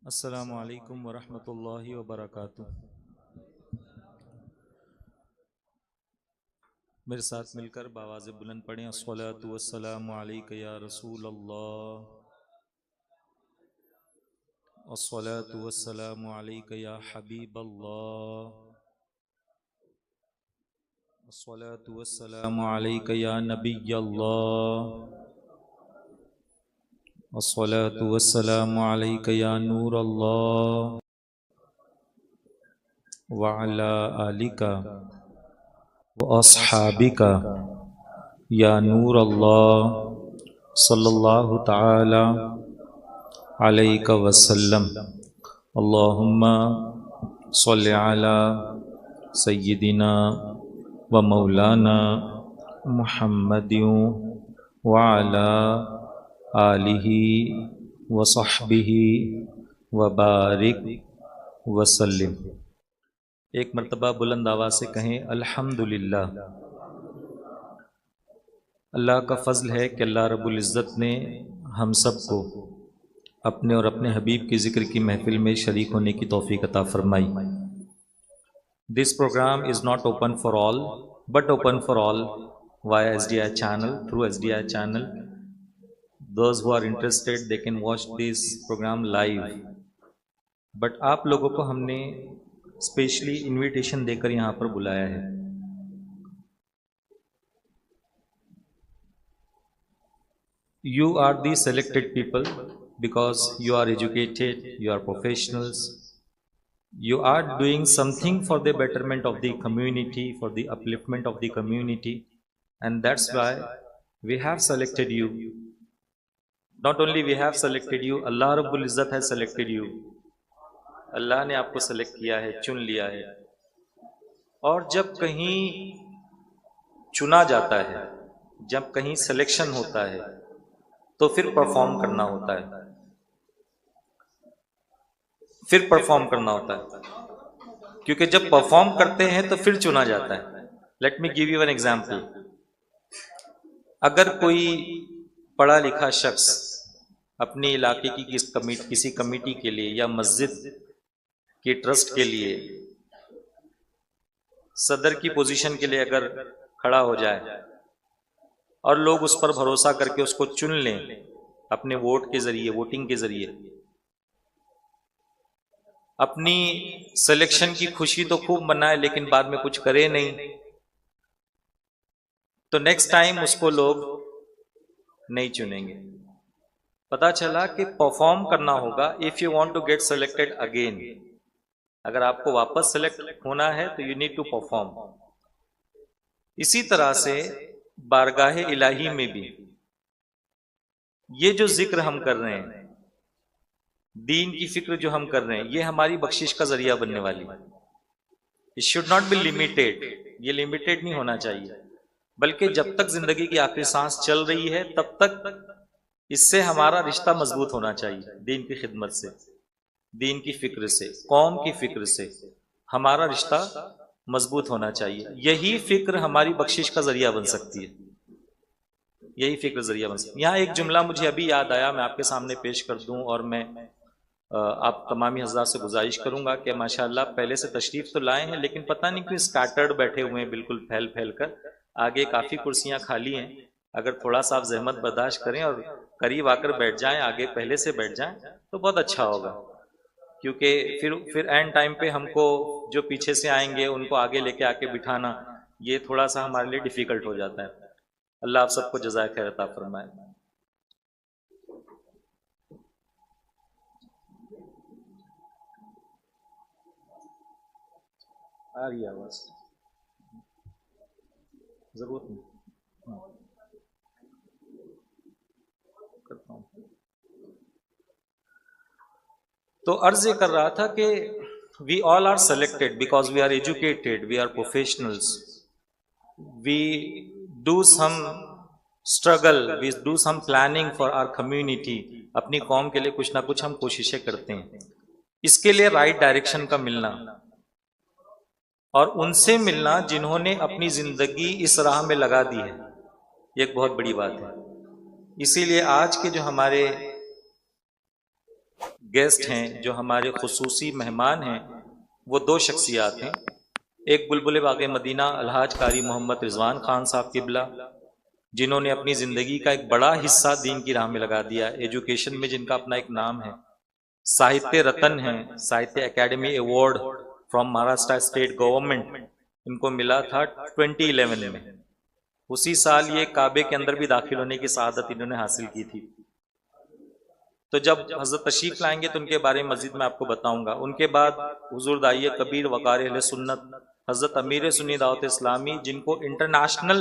अस्सलामु अलैकुम वरहमतुल्लाहि वबरकातुह। मेरे साथ मिलकर बावाज़ बुलंद पढ़ें, अस्सलातु वस्सलामु अलैका या रसूल अल्लाह, अस्सलातु वस्सलामु अलैका या हबीब अल्लाह, अस्सलातु वस्सलामु अलैका या नबी अल्लाह, अस्सलातु वस्सलामु अलैका या नूर अल्लाह व अला आलिका व अस्हाबिका या नूर अल्लाह सल्लल्लाहु तआला अलैका वसल्लम। अल्लाहुम्मा सल्लि अला सय्यिदिना व मौलाना मुहम्मदिन व अला आलिहि व सहबिहि व बारिक वसल्लिम। एक मरतबा बुलंद आवाज़ से कहें अल्हम्दुलिल्लाह। अल्लाह का फ़ज़ल है कि अल्लाह रब्बुल इज़्ज़त ने हम सब को अपने और अपने हबीब के ज़िक्र की महफ़िल में शरीक होने की तौफ़ीक़ अता फ़रमाई। This program is not open for all but open for all via SDI channel, through SDI channel. Those who are interested they can watch this program live, but आप लोगों को हमने स्पेशली इनविटेशन देकर यहाँ पर बुलाया है। You are the selected people because you are educated, you are professionals, you are doing something for the betterment of the community, for the upliftment of the community, and that's why we have selected you. Not only we have selected you, Allah Rabbul Izzat has selected you. अल्लाह ने आपको select किया है, चुन लिया है। और जब कहीं चुना जाता है, जब कहीं सिलेक्शन होता है, तो फिर परफॉर्म करना होता है, फिर परफॉर्म करना होता है, क्योंकि जब परफॉर्म करते हैं तो फिर चुना जाता है। Let me give you an example. अगर कोई पढ़ा लिखा शख्स अपने इलाके की किसी कमेटी के लिए या मस्जिद के ट्रस्ट के लिए सदर की पोजीशन के लिए अगर खड़ा हो जाए और लोग उस पर भरोसा करके उसको चुन लें अपने वोट के जरिए, वोटिंग के जरिए, अपनी सिलेक्शन की खुशी तो खूब मनाए लेकिन बाद में कुछ करे नहीं, तो नेक्स्ट टाइम उसको लोग नहीं चुनेंगे। पता चला कि परफॉर्म करना होगा। If you want to get selected again, अगर आपको वापस सेलेक्ट होना है तो यू नीड टू परफॉर्म। इसी तरह से बारगाह इलाही में भी ये जो जिक्र हम कर रहे हैं, दीन की फिक्र जो हम कर रहे हैं, ये हमारी बख्शिश का जरिया बनने वाली है। It should not be limited, ये लिमिटेड नहीं होना चाहिए, बल्कि जब तक जिंदगी की आखिरी सांस चल रही है तब तक इससे हमारा रिश्ता मजबूत होना चाहिए। दीन की खिदमत से, दीन की फिक्र से, कौम की फिक्र से हमारा रिश्ता मजबूत होना चाहिए। यही फिक्र हमारी बख्शिश का जरिया बन सकती है, यही फिक्र जरिया बन सकती है। यहाँ एक जुमला मुझे अभी याद आया, मैं आपके सामने पेश कर दूं, और मैं आप तमामी हज़रात से गुजारिश करूंगा कि माशाअल्लाह पहले से तशरीफ तो लाए हैं लेकिन पता नहीं क्यों स्कैटर्ड बैठे हुए हैं, बिल्कुल फैल फैल कर। आगे काफ़ी कुर्सियाँ खाली हैं, अगर थोड़ा सा आप जहमत बर्दाश्त करें और करीब आकर बैठ जाएं, आगे पहले से बैठ जाएं तो बहुत अच्छा होगा, क्योंकि फिर एंड टाइम पे हमको जो पीछे से आएंगे उनको आगे लेके आके बिठाना, ये थोड़ा सा हमारे लिए डिफिकल्ट हो जाता है। अल्लाह आप सबको जज़ाए खैर अता फरमाए। आ रही आवाज़? जरूरत नहीं, करता हूँ। तो अर्ज ये कर रहा था कि we all are selected because we are educated, we are professionals, we do some struggle, we do some planning for our community. अपनी कौम के लिए कुछ ना कुछ हम कोशिशें करते हैं। इसके लिए राइट डायरेक्शन का मिलना और उनसे मिलना जिन्होंने अपनी जिंदगी इस राह में लगा दी है, ये एक बहुत बड़ी बात है। इसीलिए आज के जो हमारे गेस्ट हैं, जो हमारे खुसूसी मेहमान हैं, वो दो शख्सियात हैं। एक बुलबुल बाग़ मदीना अलहाज कारी मोहम्मद रिजवान खान साहब किबला, जिन्होंने अपनी ज़िंदगी का एक बड़ा हिस्सा दीन की राह में लगा दिया, एजुकेशन में जिनका अपना एक नाम है। साहित्य रत्न हैं, साहित्य academy award from Maharashtra state government इनको मिला था 2011 में। उसी साल ये काबे के अंदर भी दाखिल होने की सआदत इन्होंने हासिल की थी। तो जब हजरत तशरीफ लाएंगे तो उनके बारे में मजीद मैं आपको बताऊंगा। उनके बाद हुजूर दाई कबीर वकार अहले सुन्नत हजरत अमीर सुन्नी दावत इस्लामी, जिनको इंटरनेशनल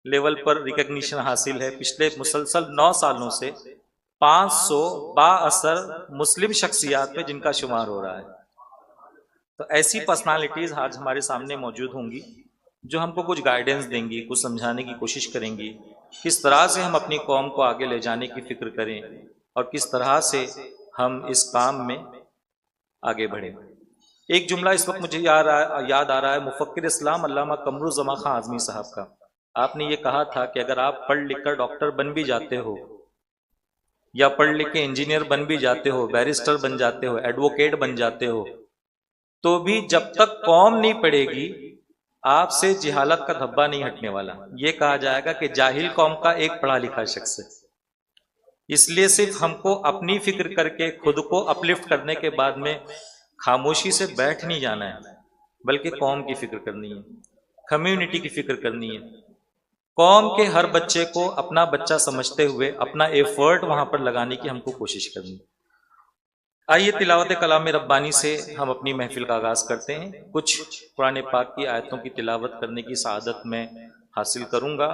लेवल पर रिकग्निशन हासिल है, पिछले मुसलसल 9 सालों से 500 बाअसर मुस्लिम शख्सियात में जिनका शुमार हो रहा है। तो ऐसी पर्सनालिटीज आज हमारे सामने मौजूद होंगी जो हमको कुछ गाइडेंस देंगी, कुछ समझाने की कोशिश करेंगी, किस तरह से हम अपनी कौम को आगे ले जाने की फिक्र करें और किस तरह से हम इस काम में आगे बढ़ें। एक जुमला इस वक्त मुझे याद आ रहा है मुफक्किर इस्लाम अल्लामा कमरुज़्ज़मा खां आज़मी साहब का। आपने ये कहा था कि अगर आप पढ़ लिख कर डॉक्टर बन भी जाते हो या पढ़ लिख के इंजीनियर बन भी जाते हो, बैरिस्टर बन जाते हो, एडवोकेट बन जाते हो, तो भी जब तक कौम नहीं पढ़ेगी आपसे जिहालत का धब्बा नहीं हटने वाला। ये कहा जाएगा कि जाहिल कौम का एक पढ़ा लिखा शख्स है। इसलिए सिर्फ हमको अपनी फिक्र करके खुद को अपलिफ्ट करने के बाद में खामोशी से बैठ नहीं जाना है, बल्कि कौम की फिक्र करनी है, कम्युनिटी की फिक्र करनी है। कौम के हर बच्चे को अपना बच्चा समझते हुए अपना एफर्ट वहां पर लगाने की हमको कोशिश करनी है। आइए तिलावत कलाम रब्बानी से हम अपनी महफिल का आगाज करते हैं। कुछ कुरान पाक की आयतों की तिलावत करने की सआदत मैं हासिल करूंगा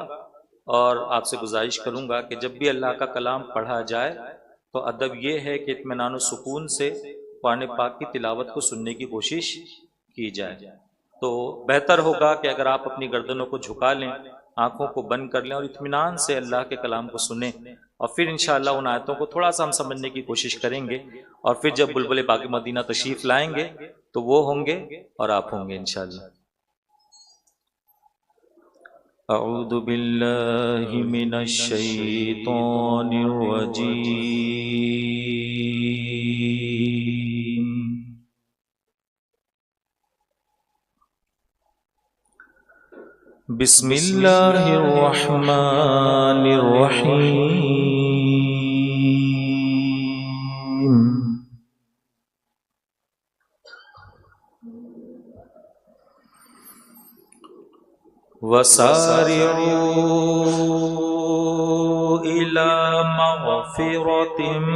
और आपसे गुजारिश करूंगा कि जब भी अल्लाह का कलाम पढ़ा जाए तो अदब यह है कि इत्मीनान व सुकून से कुरान पाक की तिलावत को सुनने की कोशिश की जाए। तो बेहतर होगा कि अगर आप अपनी गर्दनों को झुका लें, आंखों को बंद कर लें और इत्मीनान से अल्लाह के कलाम को सुने, और फिर इंशाअल्लाह उन आयतों को थोड़ा सा हम समझने की कोशिश करेंगे। और फिर जब बुलबुल बाग़ मदीना तशरीफ लाएंगे तो वो होंगे और आप होंगे इंशाअल्लाह। अऊज़ु बिल्लाहि मिनश शैतानिर रजीम। बिस्मिल्लाहिर रहमानिर रहीम। वसारिऊ इला मग़फ़िरतिम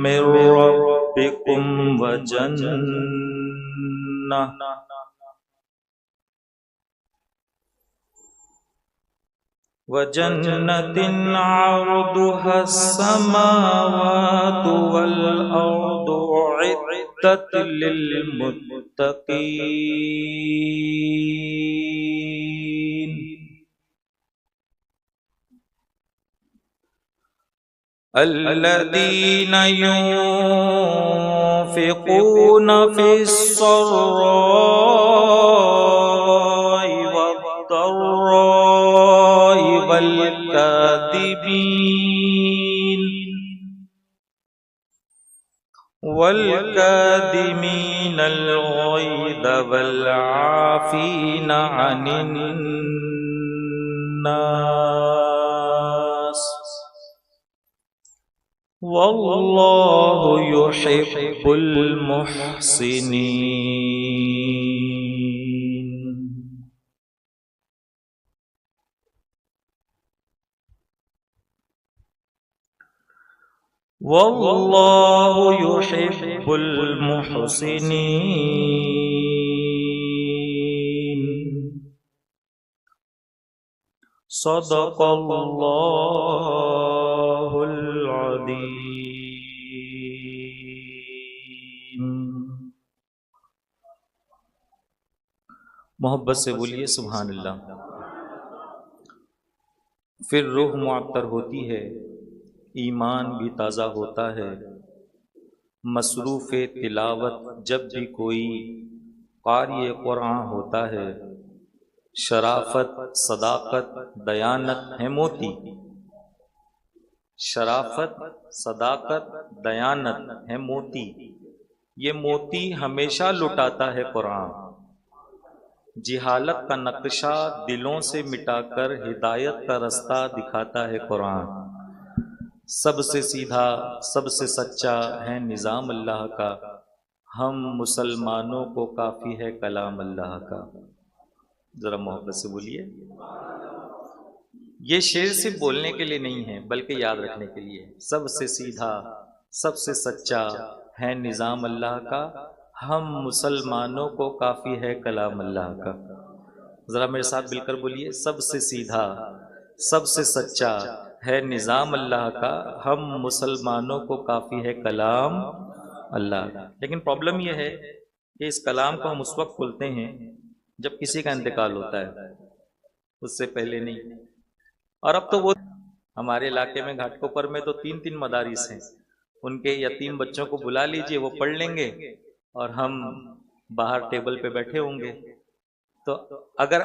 मिर रब्बिकुम व जन्नह वजन्नतिन अर्दुहा अस्समावातु वल अर्दु उइद्दत लिल मुत्तक़ीन। अल्लज़ीना युन्फ़िक़ूना फ़िस्सर्रा'i वद्दर्रा'i वल्कादिमीनल ग़ैज़ वल्आफ़ीना अनिन नास वल्लाहु युहिब्बुल मुहसिनीन। वल्लाहु युहिब्बुल मुहसिनीन। सदक़ल्लाहुल अज़ीम। मोहब्बत से बोलिए सुभान अल्लाह। फिर रूह मुअत्तर होती है, ईमान भी ताज़ा होता है। मसरूफ़ तिलावत जब भी कोई क़ारी कुरान होता है, शराफत, सदाकत, दयानत है मोती। शराफत, सदाकत, दयानत है मोती। ये मोती हमेशा लुटाता है कुरान। जिहालत का नक्शा दिलों से मिटाकर हिदायत का रास्ता दिखाता है कुरान। सबसे सीधा, सबसे सच्चा है निज़ाम अल्लाह का। हम मुसलमानों को काफ़ी है कलाम अल्लाह का। ज़रा मोहब्बत से बोलिए। ये शेर सिर्फ बोलने के लिए नहीं है, बल्कि याद रखने के लिए। सबसे सीधा, सबसे सच्चा है निज़ाम अल्लाह का। हम मुसलमानों को काफ़ी है कलाम अल्लाह का। ज़रा मेरे साथ मिलकर बोलिए। सबसे सीधा, सबसे सच्चा है निज़ाम अल्लाह का। हम मुसलमानों को काफ़ी है कलाम अल्लाह का। लेकिन प्रॉब्लम यह है कि इस कलाम को हम उस वक्त खोलते हैं जब किसी का इंतकाल होता है, उससे पहले नहीं। और अब तो वो हमारे इलाके में घाटकोपर में तो 3-3 मदारिस हैं। उनके यतीम बच्चों को बुला लीजिए, वो पढ़ लेंगे और हम बाहर टेबल पे बैठे होंगे। तो अगर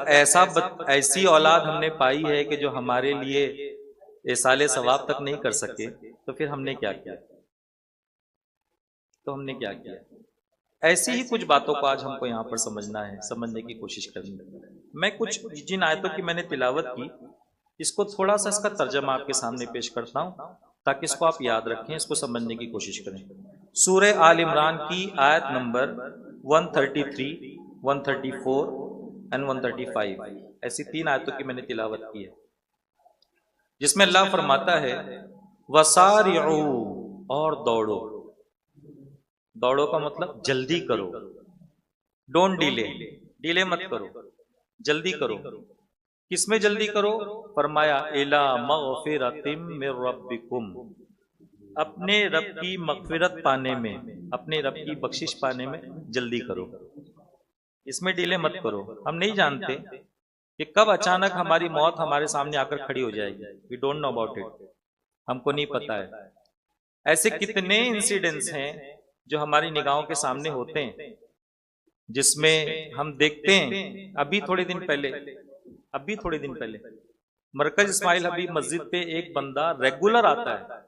ऐसी औलाद हमने पाई है कि जो हमारे लिए इसाले सवाब तक नहीं कर सके, तो फिर हमने क्या किया? ऐसी ही कुछ बातों को आज हमको यहाँ पर समझना है, समझने की कोशिश करनी है। मैं कुछ जिन आयतों की मैंने तिलावत की, इसको थोड़ा सा इसका तर्जमा आपके सामने पेश करता हूँ ताकि इसको आप याद रखें, इसको समझने की कोशिश करें। सूरह आल इमरान की आयत नंबर 133, 134 एंड 135, ऐसी 3 आयतों की मैंने तिलावत की है, जिसमें अल्लाह फरमाता है वसारिऊ, और दौड़ो। दौड़ो का मतलब जल्दी करो, डोंट डिले, डिले मत करो, जल्दी करो। किसमें जल्दी करो? फरमाया इला मगफिरतिम मिर रब्बिकुम, अपने रब की मगफिरत पाने में, अपने रब की बख्शिश पाने में जल्दी करो। इसमें डिले मत करो। हम नहीं जानते कि कब अचानक हमारी मौत हमारे सामने आकर खड़ी हो जाएगी। We don't know about it, हमको नहीं पता है। ऐसे कितने इंसिडेंट्स हैं जो हमारी निगाहों के सामने होते हैं, जिसमें हम देखते हैं अभी थोड़े दिन पहले मरकज इस्माइल हबीब मस्जिद पे एक बंदा रेगुलर आता है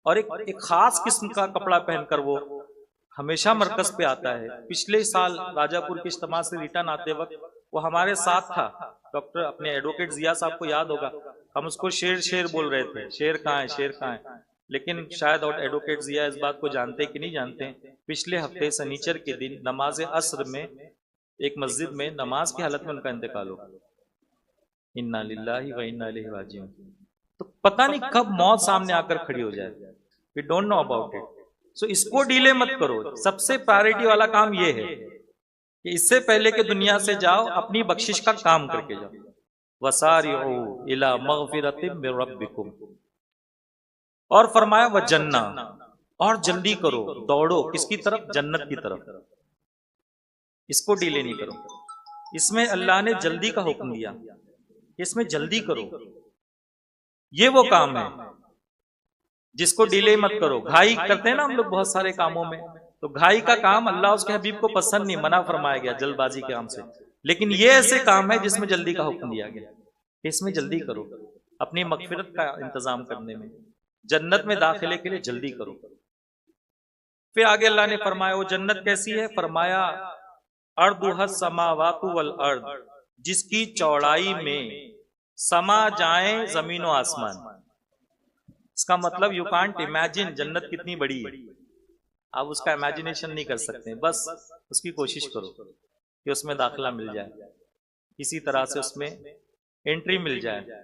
और एक खास किस्म का कपड़ा पहनकर वो हमेशा मरकज पे आता है। पिछले साल राजापुर के इज्तिमा से रिटर्न आते वक्त वो हमारे साथ था। डॉक्टर अपने एडवोकेट जिया साहब को याद होगा, हम उसको शेर शेर बोल रहे थे, शेर कहाँ है, शेर कहाँ है। लेकिन शायद एडवोकेट जिया इस बात को जानते कि नहीं जानते, पिछले हफ्ते शनिचर के दिन नमाज असर में एक मस्जिद में नमाज की हालत में उनका इंतकाल हो गया। इन्ना लिल्लाहि व इन्ना इलैहि राजिऊन। तो पता नहीं कब मौत सामने आकर खड़ी हो जाए, we don't know about it. So इसको डीले मत करो। सबसे प्रायोरिटी वाला काम ये है कि इससे पहले कि दुनिया से जाओ, अपनी बख्शिश का काम करके जाओ। वसारिऊ इला मगफिरतिम मिर रब्बिकुम, और फरमाया वह जन्ना, और जल्दी करो, दौड़ो किसकी तरफ? जन्नत की तरफ। इसको डिले नहीं करो। इसमें अल्लाह ने जल्दी का हुक्म दिया, इसमें जल्दी करो। ये वो काम है जिसको डिले मत करो। घाई करते हैं ना हम लोग बहुत सारे कामों में, तो घाई का काम अल्लाह उसके हबीब को पसंद नहीं, मना फरमाया गया जल्दबाजी के काम से। लेकिन ये ऐसे काम है जिसमें जल्दी का हुक्म दिया गया, इसमें जल्दी करो अपनी मगफिरत का इंतजाम करने में, जन्नत में दाखिले के लिए जल्दी करो। फिर आगे अल्लाह ने फरमाया वो जन्नत कैसी है? फरमाया अर्दुहस समावातु वल अर्द, जिसकी चौड़ाई में समा जाए जमीन और आसमान। इसका मतलब यू कांट इमेजिन जन्नत कितनी बड़ी है, आप उसका इमेजिनेशन नहीं कर सकते। बस उसकी कोशिश करो कि उसमें दाखिला मिल जाए, किसी तरह से उसमें एंट्री मिल जाए।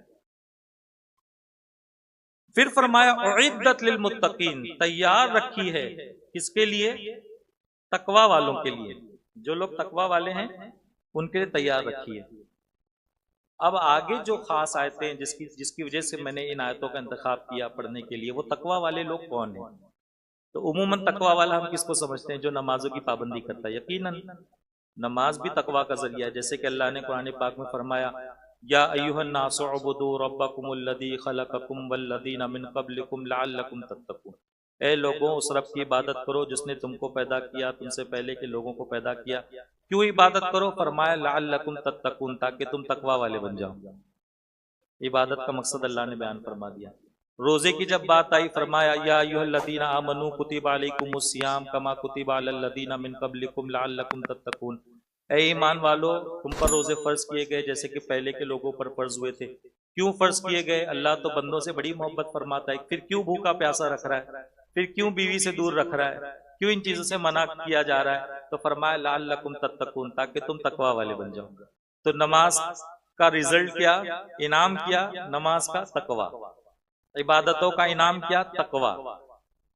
फिर फरमाया उइद्दत लिल मुत्तकीन, तैयार रखी है किसके लिए? तकवा वालों के लिए। जो लोग तकवा वाले हैं उनके लिए तैयार रखी है। अब आगे जो खास आयतें हैं जिसकी वजह से मैंने इन आयतों का इंतखाब किया पढ़ने के लिए, वो तकवा वाले लोग कौन हैं? तो उमूमन तकवा वाला हम किसको समझते हैं? जो नमाजों की पाबंदी करता है। यकीनन नमाज भी तकवा का जरिया है। जैसे कि अल्लाह ने कुरान पाक में फरमाया या अय्युहन नासु उबुदू रब्बकुमुल्लज़ी खलक़कुम वल्लज़ीना मिन क़ब्लिकुम लअल्लकुम तत्तक़ून। ए लोगों, उस रब की इबादत करो जिसने तुमको पैदा किया, तुमसे पहले के लोगों को पैदा किया। क्यों इबादत करो? फरमाया लअल्लकुम तत्तक़ून, ताकि तुम तकवा वाले बन जाओ। इबादत का मकसद अल्लाह ने बयान फरमा दिया। रोजे की जब बात आई फरमाया या अय्युहल्लज़ीना आमनू कुतिबा अलैकुमुस्सियाम कमा कुतिबा अलल्लज़ीना मिन क़ब्लिकुम लअल्लकुम तत्तक़ून। ऐ ईमान वालो, तुम पर रोजे फर्ज किए गए जैसे कि पहले के लोगों पर फर्ज हुए थे। क्यों फर्ज किए गए? अल्लाह तो बंदों से बड़ी मोहब्बत फरमाता है, फिर क्यों भूखा प्यासा रख रहा है, फिर क्यों बीवी से दूर रख रहा है, क्यों इन चीजों से मना किया जा रहा है? तो फरमाया लअल्लकुम तत्तक़ून, ताकि तुम तकवा वाले बन जाओ। तो नमाज का रिजल्ट क्या, इनाम क्या? नमाज का तकवा। इबादतों का इनाम क्या? तकवा।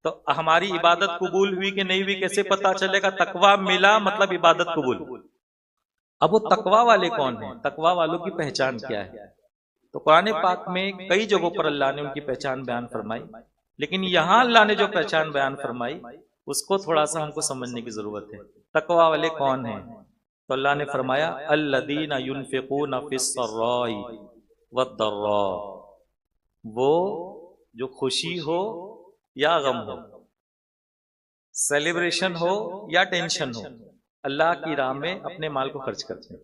तो हमारी इबादत कबूल हुई कि नहीं हुई कैसे पता चलेगा? तकवा मिला मतलब इबादत कबूल। अब वो तकवा वाले कौन है, तकवा वालों की पहचान क्या है? तो कुरान पाक में कई जगहों पर अल्लाह ने उनकी पहचान बयान फरमाई, लेकिन यहां अल्लाह ने जो पहचान बयान फरमाई उसको थोड़ा सा हमको समझने की जरूरत है। तकवा वाले कौन है? तो अल्लाह ने फरमाया अल्लदीना युनफिकूना फिस्सर्राई वद्दर्रा, वो जो खुशी हो या गम हो, सेलिब्रेशन हो या टेंशन हो, अल्लाह की राह में अपने माल को खर्च करते हैं।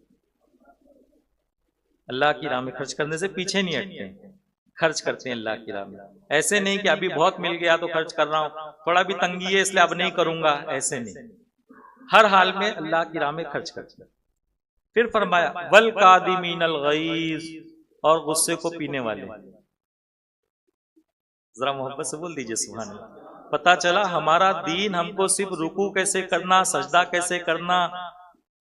अल्लाह की राह में खर्च करने से पीछे नहीं हटते, खर्च करते हैं अल्लाह की राह में। ऐसे नहीं कि अभी बहुत मिल गया तो खर्च कर रहा हूं, थोड़ा भी तंगी है इसलिए अब नहीं करूंगा, ऐसे नहीं। हर हाल में अल्लाह की राह में खर्च करते हैं। फिर फरमाया वल कादिमीनल गैज़, और गुस्से को पीने वाले। जरा मोहब्बत से बोल दीजिए सुभान अल्लाह। पता चला हमारा दीन हमको सिर्फ रुकू कैसे करना, सजदा कैसे करना,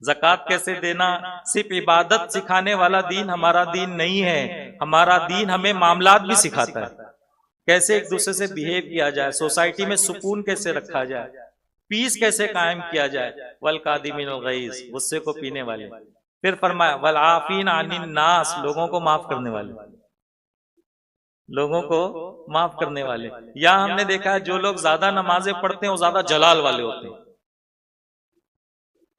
ज़कात कैसे देना, सिर्फ इबादत सिखाने वाला दीन हमारा दीन नहीं है। हमारा दीन हमें मामलात भी सिखाता है, कैसे एक दूसरे से बिहेव किया जाए, सोसाइटी में सुकून कैसे रखा जाए, पीस कैसे कायम किया जाए। वल कादिमीनल गैज़, गुस्से को पीने वाले। फिर फरमाया वल आफीन अनिन नास, लोगों को माफ करने वाले, लोगों को माफ करने वाले। या हमने देखा है जो लोग ज्यादा नमाजें पढ़ते हैं वो ज्यादा जलाल वाले होते हैं।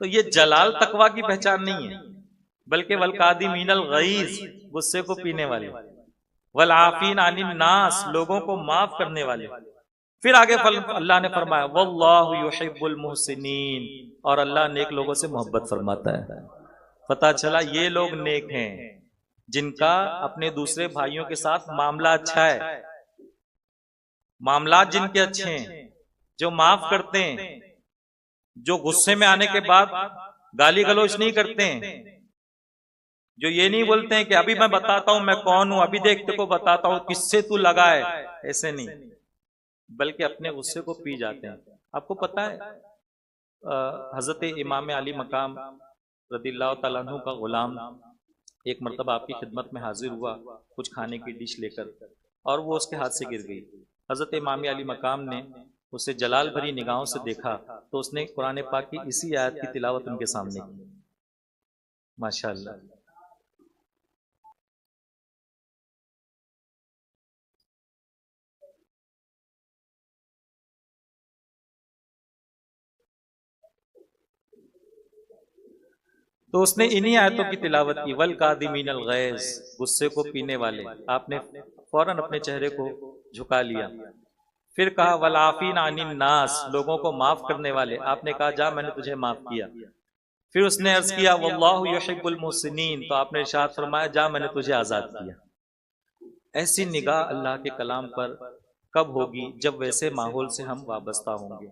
तो ये जलाल तकवा की पहचान नहीं है, बल्कि वल कादिमीनल गैज़, गुस्से को पीने वाले, वल आफीन अनिन नास, लोगों को माफ करने वाले। फिर आगे अल्लाह ने फरमाया वल्लाहु युहिब्बुल मुहसिनीन, और अल्लाह नेक लोगों से मोहब्बत फरमाता है। पता चला ये लोग नेक हैं जिनका अपने दूसरे भाइयों के साथ मामला अच्छा है, मामलात जिनके अच्छे हैं, जो माफ करते हैं, जो गुस्से में आने के बाद गाली गलौज नहीं करते हैं, जो ये नहीं बोलते हैं कि अभी मैं बताता हूं मैं कौन हूं, अभी देख तेरे को बताता हूं किससे तू लगा है, ऐसे नहीं, बल्कि अपने गुस्से को पी जाते हैं। आपको पता है हजरत इमाम अली मकाम रदिल्लाहु तआला अन्हु का गुलाम एक मरतबा आपकी खिदमत में हाजिर हुआ कुछ खाने की डिश लेकर, और वो उसके हाथ से गिर गई। हजरत इमाम अली मकाम ने उसे जलाल भरी निगाहों से देखा तो उसने कुरान पाक की इसी आयत की तिलावत उनके सामने की। माशाअल्लाह। तो उसने इन्हीं आयतों की तिलावत की, वल कादिमीनल गैज़, गुस्से को पीने वाले। आपने फौरन अपने चेहरे को झुका लिया। फिर कहा वल आफीन अनिन नास, लोगों को माफ करने वाले। आपने कहा जा मैंने तुझे माफ किया। फिर उसने अर्ज किया वल्लाहु युहिब्बुल मुहसिनीन, तो आपने इरशाद फरमाया जा मैंने तुझे आजाद किया। ऐसी निगाह अल्लाह के कलाम पर कब होगी? जब वैसे माहौल से हम वाबस्ता होंगे।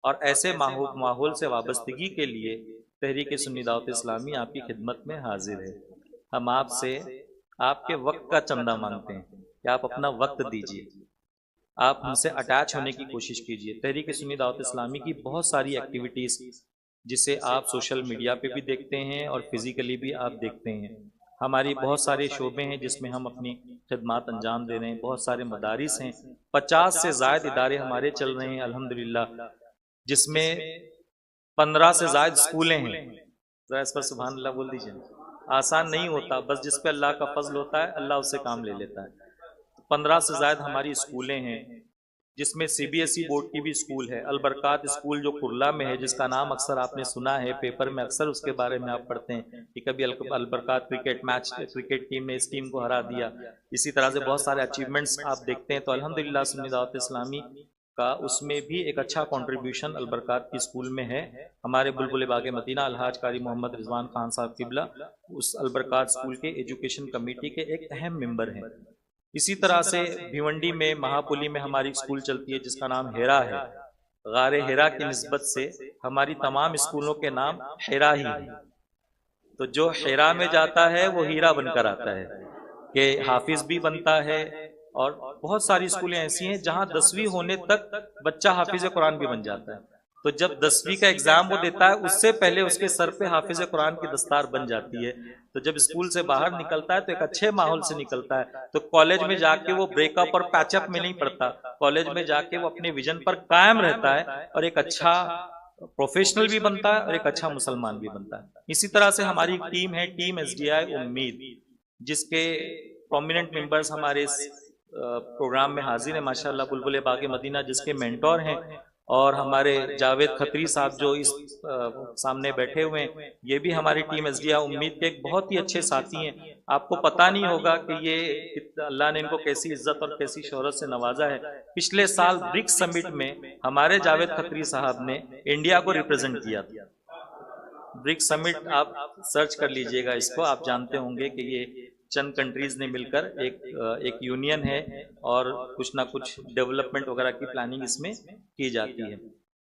और ऐसे माहौल से वाबस्तगी के लिए तहरीक सुन्नी दावत इस्लामी आपकी खिदमत में हाजिर है। हम आपसे आपके वक्त का चंदा मांगते हैं कि आप अपना वक्त दीजिए, आप हमसे अटैच होने की कोशिश कीजिए। तहरीक सुन्नी दावत इस्लामी की बहुत सारी एक्टिविटीज़ जिसे आप सोशल मीडिया पे भी देखते हैं और फिज़िकली भी आप देखते हैं। हमारी बहुत सारे शोबे हैं जिसमें हम अपनी खिदमत अंजाम दे रहे हैं। बहुत सारे मदारिस हैं, 50 से ज़ायद इदारे हमारे चल रहे हैं अल्हम्दुलिल्लाह, जिसमें 15 से ज़ायद स्कूलें हैं। ज़रा इस पर सुभान अल्लाह बोल दीजिए। आसान नहीं होता, बस जिस पे अल्लाह का फजल होता है अल्लाह उससे काम ले लेता है। 15 से ज़ायद हमारी स्कूलें हैं, जिसमें CBSE बोर्ड की भी स्कूल है। अलबरकात स्कूल जो कुर्ला में है, जिसका नाम अक्सर आपने सुना है, पेपर में अक्सर उसके बारे में आप पढ़ते हैं कि कभी अलबरकात क्रिकेट मैच, क्रिकेट टीम ने इस टीम को हरा दिया। इसी तरह से बहुत सारे अचीवमेंट्स आप देखते हैं। तो अल्हम्दुलिल्लाह सुन्नी दावत इस्लामी का उसमें भी एक अच्छा कंट्रीब्यूशन अलबरकात की स्कूल में है। हमारे बुलबुल बाग मदीना अलहाज कारी मोहम्मद रिजवान खान साहब किबला उस अलबरकात स्कूल के एजुकेशन कमेटी के एक अहम मेंबर हैं। इसी तरह से भिवंडी में महापुली में हमारी स्कूल चलती है जिसका नाम हेरा है। गारे हेरा की निस्बत से हमारी तमाम स्कूलों के नाम हेरा ही है। तो जो हेरा में जाता है वो हीरा बनकर आता है, कि हाफिज भी बनता है। और बहुत सारी स्कूलें ऐसी हैं जहां 10वीं होने तक बच्चा हाफिज कुरान भी बन जाता है। तो जब 10वीं का एग्जाम वो देता है उससे पहले उसके सर पे हाफिज कुरान की दस्तार बन जाती है। तो जब स्कूल से बाहर निकलता है तो एक अच्छे माहौल से निकलता है। तो कॉलेज में जाके वो ब्रेकअप और पैचअप में नहीं पड़ता, कॉलेज में जाके वो अपने विजन पर कायम रहता है और एक अच्छा प्रोफेशनल भी बनता है और एक अच्छा मुसलमान भी बनता है। इसी तरह से हमारी एक टीम है, टीम SDI उम्मीद, जिसके प्रोमिनेंट मेंबर्स हमारे इस प्रोग्राम में हाजिर है माशाल्लाह। बुलबुल बाग मदीना जिसके मेंटोर हैं, और हमारे जावेद खत्री साहब जो इस सामने बैठे हुए हैं, ये भी हमारी टीम SDI उम्मीद के एक बहुत ही अच्छे साथी हैं। आपको पता नहीं होगा कि ये अल्लाह ने इनको कैसी इज्जत और कैसी शोहरत से नवाजा है। पिछले साल ब्रिक्स समिट में हमारे जावेद खत्री साहब ने इंडिया को रिप्रेजेंट किया था। ब्रिक्स समिट आप सर्च कर लीजिएगा इसको, आप जानते होंगे कि ये चंद कंट्रीज ने मिलकर एक यूनियन है और कुछ ना कुछ डेवलपमेंट वगैरह की प्लानिंग इसमें की जाती है।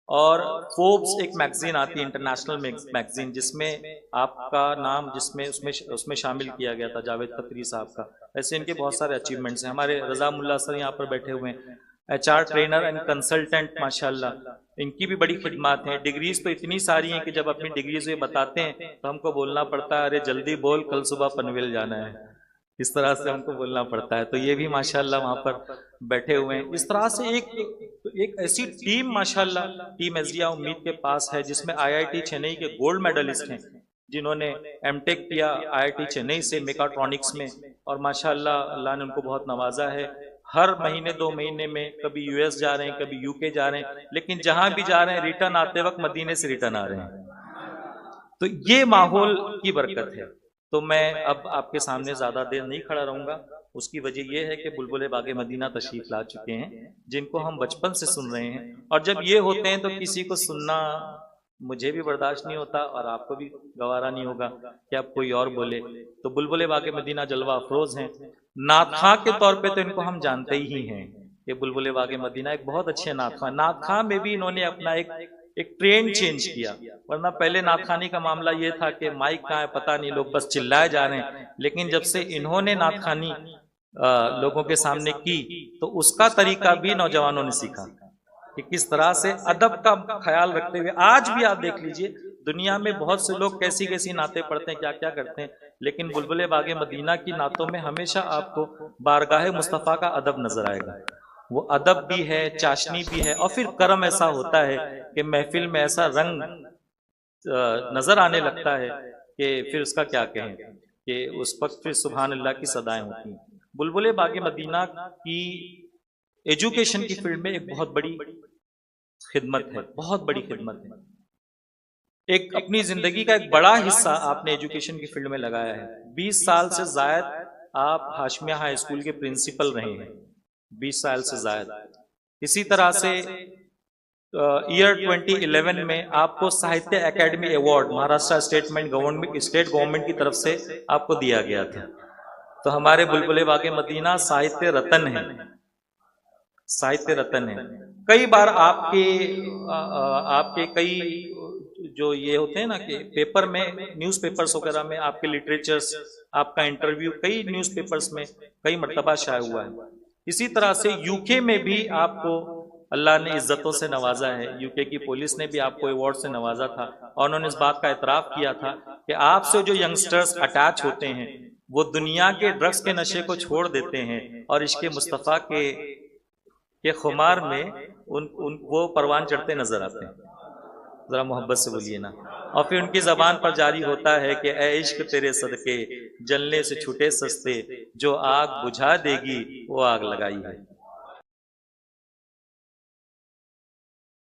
और फोर्ब्स एक मैगजीन आती है, इंटरनेशनल मैगजीन, जिसमें आपका नाम उसमें शामिल किया गया था, जावेद खत्री साहब का। ऐसे इनके बहुत सारे अचीवमेंट्स हैं। हमारे रजा मुल्ला सर यहाँ पर बैठे हुए हैं, HR ट्रेनर एंड कंसल्टेंट माशाल्लाह, इनकी भी बड़ी खिदमत हैं। डिग्रीज तो इतनी सारी हैं कि जब अपनी डिग्रीज ये बताते हैं तो हमको बोलना पड़ता है, अरे जल्दी बोल, कल सुबह पनवेल जाना है। इस तरह से हमको बोलना पड़ता है। तो ये भी माशाल्लाह वहाँ पर बैठे हुए हैं। इस तरह से एक ऐसी टीम माशाल्लाह टीम SDI उम्मीद के पास है, जिसमें IIT चेन्नई के गोल्ड मेडलिस्ट हैं, जिन्होंने MTech किया IIT चेन्नई से मेकाट्रॉनिक्स में, और माशाल्लाह अल्लाह ने उनको बहुत नवाजा है। हर महीने 2 महीने में कभी US जा रहे हैं, कभी UK जा रहे हैं, लेकिन जहां भी जा रहे हैं रिटर्न आते वक्त मदीने से रिटर्न आ रहे हैं। तो ये माहौल की बरकत है। तो मैं अब आपके सामने ज्यादा देर नहीं खड़ा रहूंगा। उसकी वजह यह है कि बुलबुल बाग मदीना तशरीफ ला चुके हैं, जिनको हम बचपन से सुन रहे हैं। और जब ये होते हैं तो किसी को सुनना मुझे भी बर्दाश्त नहीं होता और आपको भी गवारा नहीं होगा कि अब कोई और बोले। तो बुलबुल बाग मदीना जलवा अफरोज हैं। नातखां के तौर पे तो इनको हम जानते ही हैं कि बुलबुल बाग मदीना एक बहुत अच्छे नातखां। नातखां में भी इन्होंने अपना एक ट्रेंड चेंज किया, वरना पहले नातखानी का मामला ये था कि माइक कहाँ है पता नहीं, लोग बस चिल्लाए जा रहे हैं। लेकिन जब से इन्होंने नातखानी लोगों के सामने की तो उसका तरीका भी नौजवानों ने सीखा कि किस तरह से अदब का ख्याल रखते हुए। आज भी आप देख लीजिए दुनिया में बहुत से लोग कैसी कैसी नाते पढ़ते हैं, क्या क्या करते हैं, लेकिन बुलबुल बाग मदीना की नातों में हमेशा आपको बारगाह मुस्तफ़ा का अदब नजर आएगा। वो अदब भी है, चाशनी भी है, और फिर करम ऐसा होता है कि महफिल में ऐसा रंग नजर आने लगता है कि फिर उसका क्या कहें, कि उस वक्त फिर सुभान अल्लाह की सदाएं होती हैं। बुलबुल बाग मदीना की एजुकेशन की फील्ड में एक बहुत बड़ी खिदमत है, बहुत बड़ी खिदमत है। एक अपनी जिंदगी का एक बड़ा हिस्सा आपने एजुकेशन की फील्ड में लगाया है। 20 साल से जायद आप हाशमिया हाई स्कूल के प्रिंसिपल रहे हैं, 20 साल से जायद। इसी तरह से ईयर 2011 में आपको साहित्य academy award Maharashtra state government की तरफ से आपको दिया गया था। तो हमारे बुलबुल बाग मदीना साहित्य रत्न है, साहित्य रत्न है। कई बार आपके कई जो ये होते हैं ना कि पेपर में, न्यूज़पेपर्स वगैरह में आपके लिटरेचर्स, आपका इंटरव्यू कई न्यूज़पेपर्स में कई मर्तबा शाया हुआ है। इसी तरह से यूके में भी आपको अल्लाह ने इज्जतों से नवाजा है। यूके की पुलिस ने भी आपको अवार्ड से नवाजा था, और उन्होंने इस बात का एतराफ़ किया था कि आपसे जो यंगस्टर्स अटैच होते हैं वो दुनिया के ड्रग्स के नशे को छोड़ देते हैं और इश्क़ मुस्तफ़ा के खुमार में वो परवान चढ़ते नजर आते हैं। जरा मोहब्बत से बोलिए ना। और फिर उनकी जबान पर जारी होता है कि ऐ इश्क तेरे सदके जलने से छूटे सस्ते, जो आग बुझा देगी वो आग लगाई है।